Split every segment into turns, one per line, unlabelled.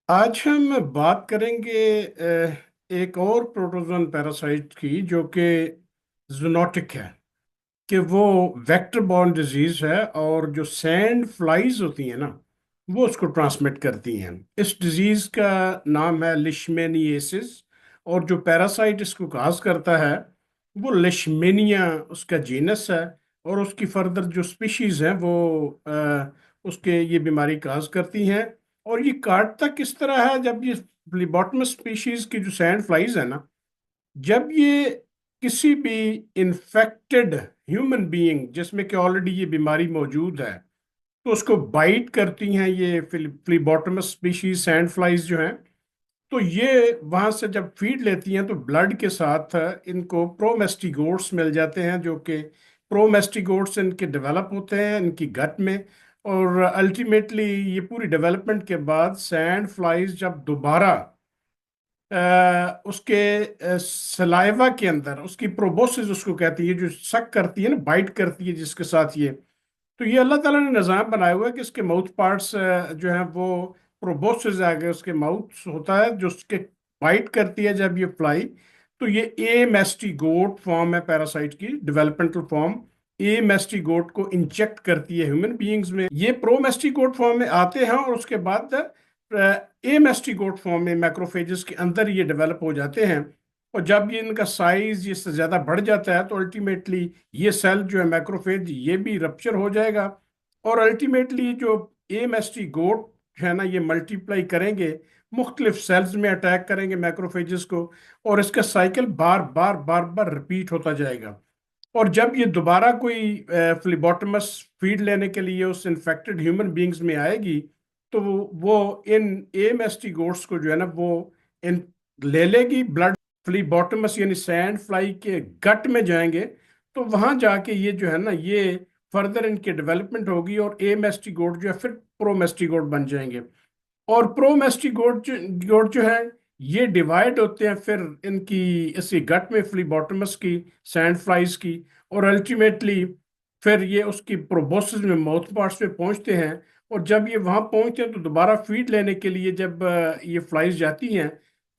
आज हम बात करेंगे एक और प्रोटोजोन पैरासाइट की जो कि जूनोटिक है, कि वो वेक्टर बॉर्न डिजीज है और जो सैंड फ्लाइज होती हैं ना, वो उसको ट्रांसमिट करती हैं। इस डिजीज का नाम है लिशमेनिएसिस, और जो पैरासाइट इसको काज करता है वो लिशमेनिया उसका जीनस है। और उसकी फर्दर जो स्पीशीज हैं वो उसके ये बीमारी काज करती हैं। और ये काटता किस तरह है, जब ये फ्लीबॉटमस स्पीशीज की जो सैंड फ्लाइज है ना, जब ये किसी भी इन्फेक्टेड ह्यूमन बीइंग जिसमें कि ऑलरेडी ये बीमारी मौजूद है, तो उसको बाइट करती हैं ये फ्लीबॉटमस स्पीशीज सैंड फ्लाइज जो हैं। तो ये वहां से जब फीड लेती हैं तो ब्लड के साथ इनको प्रोमेस्टिगोट्स मिल जाते हैं, जो कि प्रोमेस्टिगोट्स इनके डेवलप होते हैं इनकी गट में। और अल्टीमेटली ये पूरी डेवलपमेंट के बाद सैंड फ्लाइज जब दोबारा उसके सलाइवा के अंदर उसकी प्रोबोसिस उसको कहती है, जो सक करती है ना, बाइट करती है जिसके साथ ये, तो ये अल्लाह ताला ने निज़ाम बनाया हुआ है कि इसके माउथ पार्ट्स जो हैं वो प्रोबोसिस आगे उसके माउथ होता है जो उसके बाइट करती है जब ये फ्लाई। तो ये ए मेस्टिगोट फॉर्म है पैरासाइट की, डेवलपमेंटल फॉर्म। ए मेस्टिगोट को इंजेक्ट करती है ह्यूमन बीइंग्स में, ये प्रो मेस्टिगोट फॉर्म में आते हैं और उसके बाद ए मेस्टिगोट फॉर्म में मैक्रोफेजेस के अंदर ये डेवलप हो जाते हैं। और जब ये इनका साइज इससे ज्यादा बढ़ जाता है तो अल्टीमेटली ये सेल जो है मैक्रोफेज ये भी रप्चर हो जाएगा। और अल्टीमेटली जो एएमएसटी गोट है ना, ये मल्टीप्लाई करेंगे, मुख्तलिफ सेल्स में अटैक करेंगे मैक्रोफेजेस को, और इसका साइकिल बार बार बार बार रिपीट होता जाएगा। और जब ये दोबारा कोई फ्लीबोटमस फीड लेने के लिए उस इन्फेक्टेड ह्यूमन बींग्स में आएगी, तो वो इन एएमएसटी गोट्स को जो है ना वो इन ले लेगी ब्लड। फ्लीबॉटमस यानी सैंड फ्लाई के गट में जाएंगे, तो वहां जाके ये जो है ना ये फर्दर इनकी डेवलपमेंट होगी और ए मेस्टिगोट जो है फिर प्रोमेस्टिगोट बन जाएंगे। और गोट जो है ये डिवाइड होते हैं फिर इनकी इसी गट में फ्लीबॉटमस की सैंड फ्लाइज की। और अल्टीमेटली फिर ये उसकी प्रोबोसिस में माउथ पार्ट्स में पहुंचते हैं। और जब ये वहां पहुंचते हैं तो दोबारा फीड लेने के लिए जब ये फ्लाइज जाती हैं,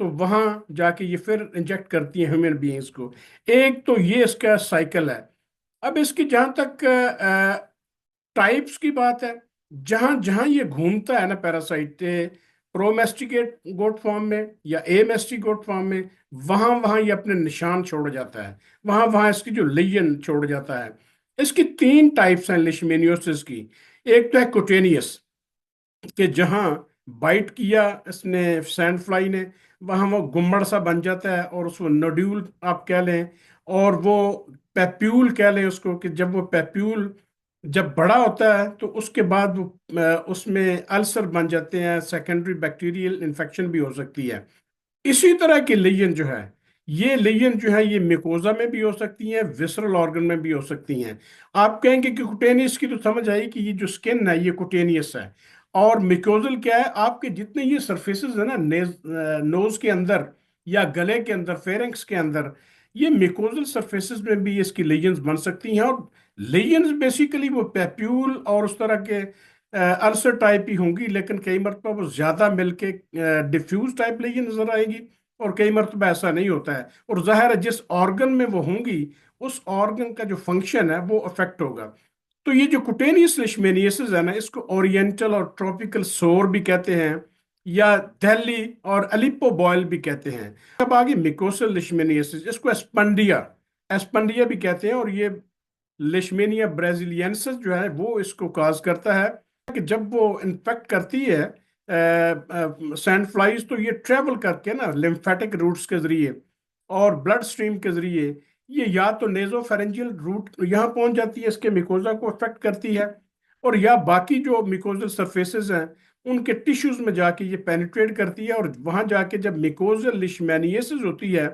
तो वहां जाके ये फिर इंजेक्ट करती हैं ह्यूमन बीइंग्स को। एक तो ये इसका साइकिल है। अब इसकी जहां तक टाइप्स की बात है, जहां जहां ये घूमता है ना पैरासाइट, प्रोमेस्टिकेट गोट फॉर्म में या एमेस्टिगोट फॉर्म में, वहां वहां ये अपने निशान छोड़ जाता है, वहां वहां इसकी जो लेजन छोड़ जाता है। इसकी तीन टाइप्स हैं लिशमेनियोसिस की। एक तो है कुटेनियस, कि जहां बाइट किया इसने सैंड फ्लाई ने, वहां वो गुम्मड़ सा बन जाता है और उसको नोड्यूल आप कह लें, और वो पेप्यूल कह लें उसको, कि जब वो पेप्यूल जब बड़ा होता है तो उसके बाद वो उसमें अल्सर बन जाते हैं, सेकेंडरी बैक्टीरियल इन्फेक्शन भी हो सकती है। इसी तरह की लेजन जो है, ये लेजन जो है ये मिकोजा में भी हो सकती हैं, विसरल ऑर्गन में भी हो सकती हैं। आप कहेंगे कि कुटेनियस की तो समझ आई कि ये जो स्किन है ये कुटेनियस है। और मिकोजल क्या है, आपके जितने ये सरफेसेस है ना नोज के अंदर या गले के अंदर, फेरेंक्स के अंदर, ये मिकोजल सरफेसेस में भी इसकी लेजन्स बन सकती हैं। और लेजन्स बेसिकली वो पेप्यूल और उस तरह के अल्सर टाइप ही होंगी, लेकिन कई मरतबा वो ज्यादा मिलके डिफ्यूज टाइप लेजन नजर आएगी, और कई मरतबा ऐसा नहीं होता है। और जाहिर है जिस ऑर्गन में वो होंगी उस ऑर्गन का जो फंक्शन है वो अफेक्ट होगा। तो ये जो कुटेनियस लिशमेनियासिस है ना, इसको ओरिएंटल और ट्रॉपिकल सोर भी कहते हैं, या दिल्ली और अलिप्पो बॉयल भी कहते हैं। अब आगे मिकोसल लिशमेनियासिस, इसको एस्पंडिया एस्पंडिया भी कहते हैं। और ये लिशमेनिया ब्राजीलियंसिस जो है वो इसको काज करता है, कि जब वो इन्फेक्ट करती है सैंड फ्लाइज, तो ये ट्रेवल करके ना लिम्फेटिक रूट्स के जरिए और ब्लड स्ट्रीम के जरिए ये या तो नेजोफेरेंजियल रूट यहाँ पहुंच जाती है, इसके मिकोजा को अफेक्ट करती है, और या बाकी जो मिकोजल सरफेसेस हैं उनके टिश्यूज में जाके ये पेनिट्रेट करती है। और वहां जाके जब मिकोजल लिशमेनियासिस होती है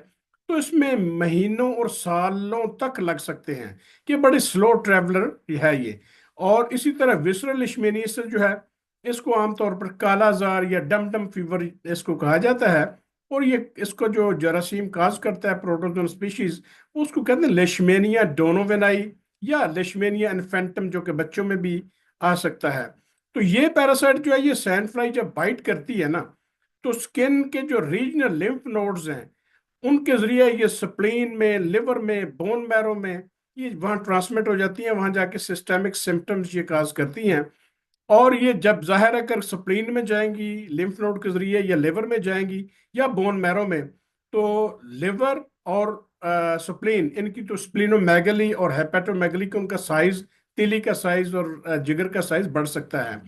तो इसमें महीनों और सालों तक लग सकते हैं, कि बड़ी स्लो ट्रेवलर है ये। और इसी तरह विसरल लिशमेनियासिस जो है, इसको आमतौर पर कालाजार या डम डम फीवर इसको कहा जाता है। और ये इसको जो जरासीम काज करता है प्रोटोजोन स्पीशीज, उसको कहते हैं लेशमेनिया डोनोवेनाई या लेशमेनिया इन्फेंटम, जो कि बच्चों में भी आ सकता है। तो ये पैरासाइट जो है ये सैंड फ्लाई जब बाइट करती है ना, तो स्किन के जो रीजनल लिम्फ नोड्स हैं उनके जरिए ये स्प्लीन में, लिवर में, बोन मैरो में ये वहाँ ट्रांसमिट हो जाती हैं, वहाँ जाके सिस्टेमिक सिम्टम्स ये काज करती हैं। और ये जब जाहिर है कर स्प्लीन में जाएंगी लिम्फ नोड के जरिए, या लिवर में जाएंगी, या बोन मैरो में, तो लिवर और स्प्लीन, इनकी तो स्प्लीनोमेगली और हेपेटोमेगली का उनका साइज, तिली का साइज और जिगर का साइज बढ़ सकता है।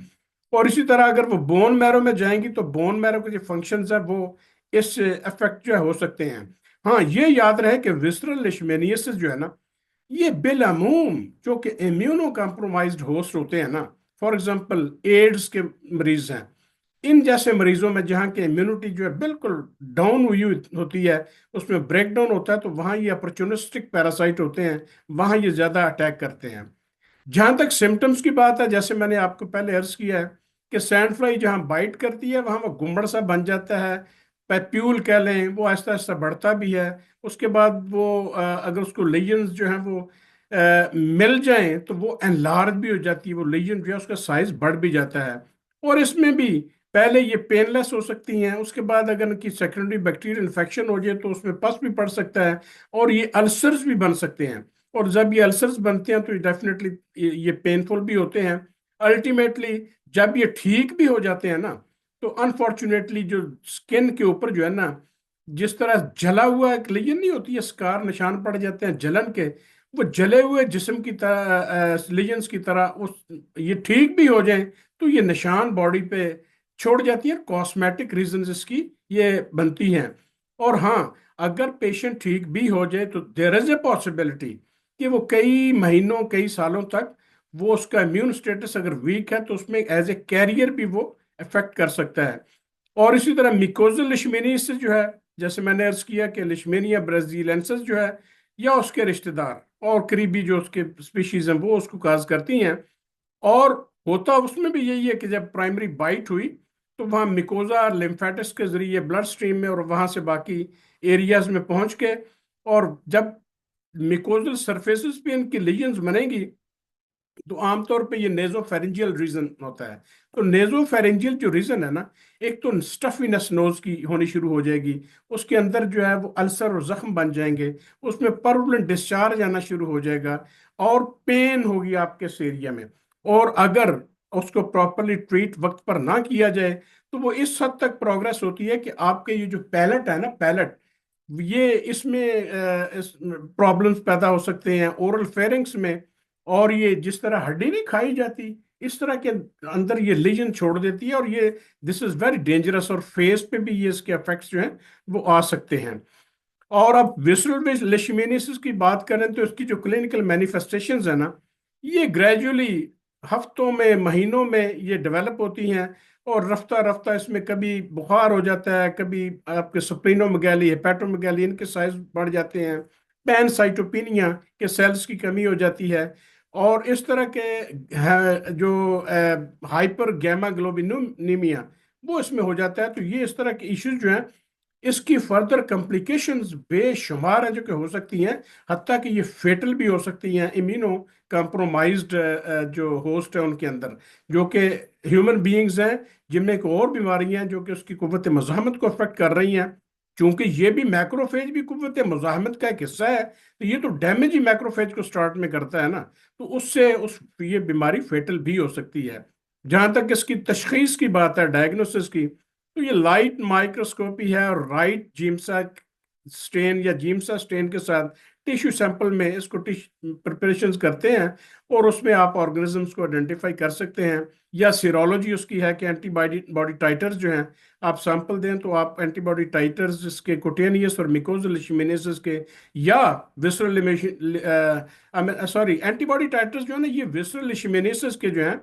और इसी तरह अगर वो बोन मैरो में जाएंगी तो बोन मैरो के जो फंक्शंस है वो इस इफेक्ट जो है हो सकते हैं। हाँ, ये याद रहे कि विसरल लिशमेनियासिस जो है ना, ये बिलअमूम जो कि इम्यूनो कॉम्प्रोमाइज्ड होस्ट होते हैं ना, फॉर एग्जांपल एड्स के मरीज हैं, इन जैसे मरीजों में जहाँ की इम्यूनिटी जो है बिल्कुल डाउन हुई होती है, उसमें ब्रेक डाउन होता है, तो वहाँ ये अपॉर्चुनिस्टिक पैरासाइट होते हैं, वहाँ ये ज्यादा अटैक करते हैं। जहां तक सिम्टम्स की बात है, जैसे मैंने आपको पहले अर्ज किया है कि सैंड फ्लाई जहां बाइट करती है वहां वो गुम्बड़ सा बन जाता है, पैप्यूल कह लें, वो आहिस्ता आहिस्ता बढ़ता भी है। उसके बाद वो अगर उसको लेजन्स जो हैं वो मिल जाएं तो वो एनलार्ज भी हो जाती है, वो लेजन जो है उसका साइज बढ़ भी जाता है। और इसमें भी पहले ये पेनलेस हो सकती हैं, उसके बाद अगर उनकी सेकेंडरी बैक्टीरियल इन्फेक्शन हो जाए तो उसमें पस भी पड़ सकता है, और ये अल्सर्स भी बन सकते हैं। और जब ये अल्सर्स बनते हैं तो डेफिनेटली ये पेनफुल भी होते हैं। अल्टीमेटली जब ये ठीक भी हो जाते हैं ना, तो अनफॉर्चुनेटली जो स्किन के ऊपर जो है ना, जिस तरह जला हुआ एक लेजन नहीं होती है, स्कार निशान पड़ जाते हैं जलन के, वो जले हुए जिस्म की तरह, लेजन्स की तरह, उस ये ठीक भी हो जाए तो ये निशान बॉडी पे छोड़ जाती है। कॉस्मेटिक रीजंस इसकी ये बनती हैं। और हाँ, अगर पेशेंट ठीक भी हो जाए तो देयर इज ए पॉसिबिलिटी कि वो कई महीनों, कई सालों तक वो उसका इम्यून स्टेटस अगर वीक है तो उसमें एज ए कैरियर भी वो अफेक्ट कर सकता है। और इसी तरह मिकोजल लिशमेनियासिस जो है, जैसे मैंने अर्ज किया कि लिशमेनिया ब्राजीलेंसिस जो है, या उसके रिश्तेदार और करीबी जो उसके स्पीशीज हैं वो उसको काज करती हैं। और होता उसमें भी यही है कि जब प्राइमरी बाइट हुई तो वहाँ मिकोजा लिम्फेटिक्स के जरिए ब्लड स्ट्रीम में और वहाँ से बाकी एरियाज में पहुंच के, और जब मिकोजल सरफेसेस पे इनकी लीजन्स बनेंगी तो आमतौर पे ये नेजोफेरेंजियल रीजन होता है। तो नेजोफेरेंजियल जो रीजन है ना, एक तो स्टफीनेस नोज की होनी शुरू हो जाएगी, उसके अंदर जो है वो अल्सर और जख्म बन जाएंगे, उसमें परवलेंट डिस्चार्ज आना शुरू हो जाएगा, और पेन होगी आपके इस एरिया में। और अगर उसको प्रॉपरली ट्रीट वक्त पर ना किया जाए तो वो इस हद तक प्रोग्रेस होती है कि आपके ये जो पैलेट है ना, पैलेट, ये इसमें इस प्रॉब्लम्स पैदा हो सकते हैं ओरल फेरिंग्स में। और ये जिस तरह हड्डी नहीं खाई जाती, इस तरह के अंदर ये लीजन छोड़ देती है, और ये दिस इज वेरी डेंजरस, और फेस पे भी ये इसके इफेक्ट्स जो हैं वो आ सकते हैं। और अब विसरल लेशमेनियासिस की बात करें तो इसकी जो क्लिनिकल मैनिफेस्टेशंस है ना, ये ग्रेजुअली हफ्तों में, महीनों में ये डेवलप होती हैं। और रफ्ता रफ्ता इसमें कभी बुखार हो जाता है, कभी आपके सुप्रीनोमेगाली, हेपेटोमेगाली, इनके साइज बढ़ जाते हैं, पैनसाइटोपिनिया के सेल्स की कमी हो जाती है, और इस तरह के जो हाइपर गैमा ग्लोबिनोनीमिया वो इसमें हो जाता है। तो ये इस तरह के इश्यूज जो हैं, इसकी फर्दर कॉम्प्लिकेशंस बेशुमार हैं जो कि हो सकती हैं, हत्ता कि ये फेटल भी हो सकती हैं इम्यूनो कॉम्प्रोमाइज्ड जो होस्ट है उनके अंदर, जो कि ह्यूमन बीइंग्स हैं, जिनमें एक और बीमारियां हैं जो कि उसकी कुव्वत मुजाहमत को अफेक्ट कर रही हैं। चूंकि ये भी मैक्रोफेज भी कुव्वत मुजाहमत का एक हिस्सा है, तो ये तो डैमेज ही मैक्रोफेज को स्टार्ट में करता है ना, तो उससे उस ये बीमारी फेटल भी हो सकती है। जहां तक इसकी तशखीस की बात है, डायग्नोसिस की, तो ये लाइट माइक्रोस्कोपी है, और राइट जीमसा स्टेन या जीमसा स्टेन के साथ टिश्यू सैंपल में इसको प्रिपरेशन करते हैं, और उसमें आप ऑर्गेनिजम्स को आइडेंटिफाई कर सकते हैं। या सीरोलॉजी उसकी है कि एंटीबॉडी बॉडी टाइटर्स जो हैं, आप सैंपल दें तो आप एंटीबॉडी टाइटर्स इसके कुटेनियस और मिकोजल लिशमेनियासिस के, या विसरल सॉरी, एंटीबॉडी टाइटर्स जो है ना, ये विसरल लिशमेनियासिस के जो हैं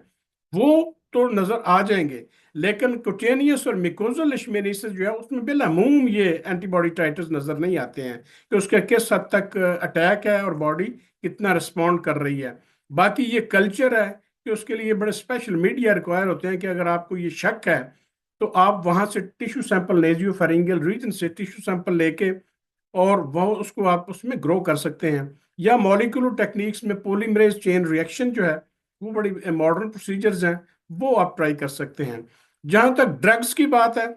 वो तो नजर आ जाएंगे, लेकिन कुटेनियस और मिकोजल लिशमेनियासिस जो है उसमें बिलअमूम ये एंटीबॉडी टाइटर्स नजर नहीं आते हैं कि उसका किस हद तक अटैक है और बॉडी कितना रिस्पॉन्ड कर रही है। बाकी ये कल्चर है कि उसके लिए बड़े स्पेशल मीडिया रिक्वायर होते हैं कि अगर आपको ये शक है तो आप वहां से टिश्यू सैंपल, नेजियोफेरिंजियल रीजन से टिश्यू सैंपल लेके, और वह उसको आप उसमें ग्रो कर सकते हैं। या मॉलिक्यूलर टेक्निक्स में पॉलीमरेज चेन रिएक्शन जो है, वो बड़ी मॉडर्न प्रोसीजर्स हैं, वो आप ट्राई कर सकते हैं। जहां तक ड्रग्स की बात है,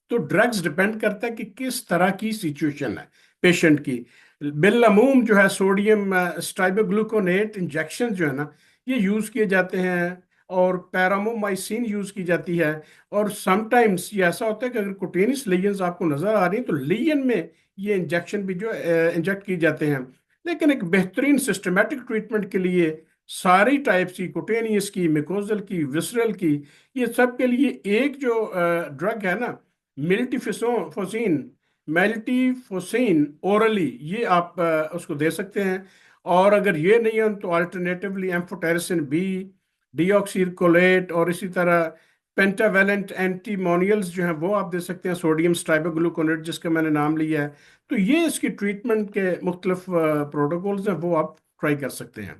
तो ड्रग्स डिपेंड करता है कि किस तरह की सिचुएशन है पेशेंट की। बिलअमूम जो है सोडियम स्ट्राइबोग्लूकोनेट इंजेक्शन जो है ना, ये यूज किए जाते हैं, और पैरामोमाइसिन यूज की जाती है। और समटाइम्स ये ऐसा होता है कि अगर कुटेनियस लीजन्स आपको नजर आ रही हैं तो लीजन में ये इंजेक्शन भी जो इंजेक्ट किए जाते हैं। लेकिन एक बेहतरीन सिस्टमेटिक ट्रीटमेंट के लिए सारी टाइप्स की, कुटेनियस की, मिकोजल की, विसरल की, ये सब के लिए एक जो ड्रग है ना, मिल्टीफोसिन, मेल्टीफोसिन ओरली, ये आप उसको दे सकते हैं। और अगर ये नहीं है तो अल्टरनेटिवली एम्फोटेरिसिन बी, डीऑक्सीकोलेट, और इसी तरह पेंटावेलेंट एंटीमोनियल्स जो हैं वो आप दे सकते हैं, सोडियम स्ट्राइबोग्लूकोनेट जिसका मैंने नाम लिया है। तो ये इसकी ट्रीटमेंट के मुख्तलिफ प्रोटोकॉल्स हैं, वो आप ट्राई कर सकते हैं।